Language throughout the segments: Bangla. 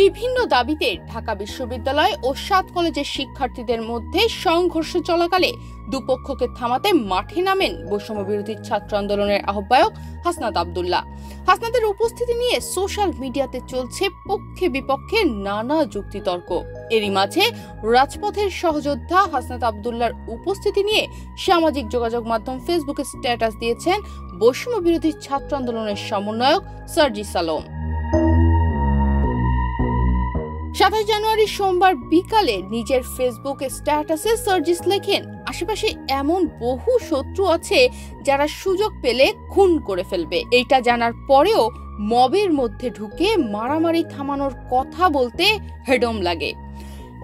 বিভিন্ন দাবিতে ঢাকা বিশ্ববিদ্যালয় ও ৭ কলেজের শিক্ষার্থীদের মধ্যে সংঘর্ষ চলাকালে দুপক্ষকে থামাতে মাঠে নামেন বৈষম্য বিরোধী ছাত্র আন্দোলনের আহ্বায়ক হাসনাত আব্দুল্লাহ। হাসনাতের উপস্থিতি নিয়ে সোশ্যাল মিডিয়াতে চলছে পক্ষে বিপক্ষে নানা যুক্তিতর্ক। এরই মাঝে রাজপথের সহযোদ্ধা হাসনাত আব্দুল্লাহর উপস্থিতি নিয়ে সামাজিক যোগাযোগ মাধ্যম ফেসবুকে স্ট্যাটাস দিয়েছেন বৈষম্য বিরোধী ছাত্র আন্দোলনের সমন্বয়ক সার্জিস আলম। ২৭ জানুয়ারি সোমবার বিকালে নিজের ফেসবুক স্ট্যাটাসে সার্জিস লেখেন, আশেপাশে এমন বহু শত্রু আছে যারা সুযোগ পেলে খুন করে ফেলবে। এইটা জানার পরেও মবের মধ্যে ঢুকে মারামারি থামানোর কথা বলতে হেডম লাগে।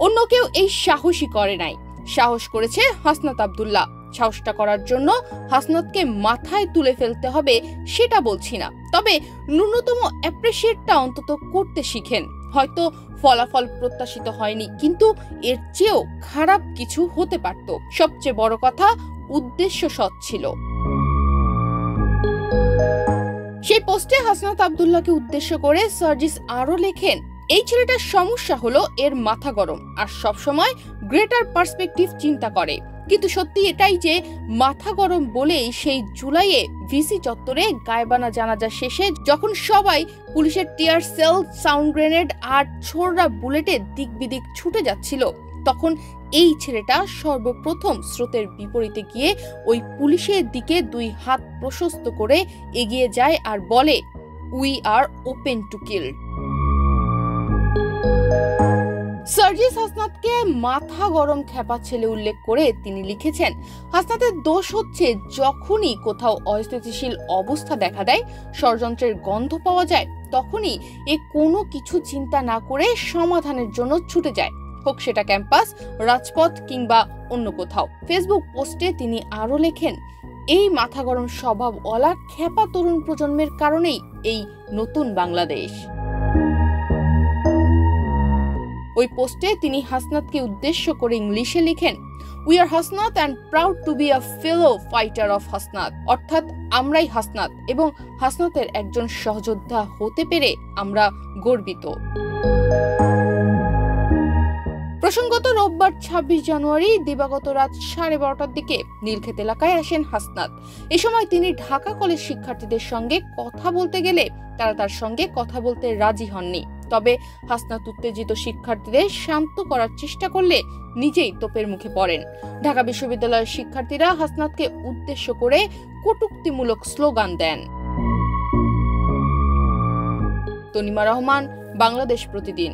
অন্য কেউ এই সাহসী করে নাই, সাহস করেছে হাসনাত আব্দুল্লাহ। সাহসটা করার জন্য হাসনাতকে মাথায় তুলে ফেলতে হবে সেটা বলছি না, তবে ন্যূনতম অ্যাপ্রিশিয়েটটা অন্তত করতে শিখেন। হয়তো ফলাফল প্রত্যাশিত হয়নি, কিন্তু এর চেয়েও খারাপ কিছু হতে পারত। সবচেয়ে বড় কথা, উদ্দেশ্য সৎ ছিল। সেই পোস্টে হাসনাত আব্দুল্লাহকে উদ্দেশ্য করে সার্জিস আরো লেখেন, এই ছেলেটার সমস্যা হলো এর মাথা গরম আর সবসময় গ্রেটার পার্সপেক্টিভ চিন্তা করে। কিন্তু সত্যি এটাই যে মাথা গরম বলেই সেই জুলাইয়ে ভিসি চত্বরে গায়বানা জানাজা শেষে যখন সবাই পুলিশের টিয়ার সেল, সাউন্ড গ্রেনেড আর ছোড়া বুলেটে দিক বিদিক ছুটে যাচ্ছিল, তখন এই ছেলেটা সর্বপ্রথম স্রোতের বিপরীতে গিয়ে ওই পুলিশের দিকে 2 হাত প্রশস্ত করে এগিয়ে যায় আর বলে, we are open to kill. Sarjis হাসনাতকে মাথা গরম খেপা ছেলে উল্লেখ করে তিনি লিখেছেন, হাসনাতের দোষ হচ্ছে যখনই কোথাও অস্থিতিশীল অবস্থা দেখা দেয়, ষড়যন্ত্রের গন্ধ পাওয়া যায়, তখনই কোনো কিছু চিন্তা না করে সমাধানের জন্য ছুটে যায়, হোক সেটা ক্যাম্পাস, রাজপথ কিংবা অন্য কোথাও। ফেসবুক পোস্টে তিনি আরো লেখেন, এই মাথা গরম স্বভাবওয়ালা খেপা তরুণ প্রজন্মের কারণেই এই নতুন বাংলাদেশ। ওই পোস্টে তিনি হাসনাতকে উদ্দেশ্য করে ইংলিশে লিখেন, we are Hasnat and proud to be a fellow fighter of Hasnat. অর্থাৎ আমরাই হাসনাত এবং হাসনাতের একজন সহযোদ্ধা হতে পেরে আমরা গর্বিত। প্রসঙ্গত, রোববার ২৬ জানুয়ারি দিবাগত রাত 12:30টার দিকে নীলক্ষেত এলাকায় আসেন হাসনাত। এ সময় তিনি ঢাকা কলেজ শিক্ষার্থীদের সঙ্গে কথা বলতে গেলে তারা তার সঙ্গে কথা বলতে রাজি হননি। তবে হাসনাত উত্তেজিত শিক্ষার্থীদের শান্ত করার চেষ্টা করলে নিজেই তোপের মুখে পড়েন। ঢাকা বিশ্ববিদ্যালয়ের শিক্ষার্থীরা হাসনাতকে উদ্দেশ্য করে কটূক্তিমূলক স্লোগান দেন। তনিমা রহমান, বাংলাদেশ প্রতিদিন।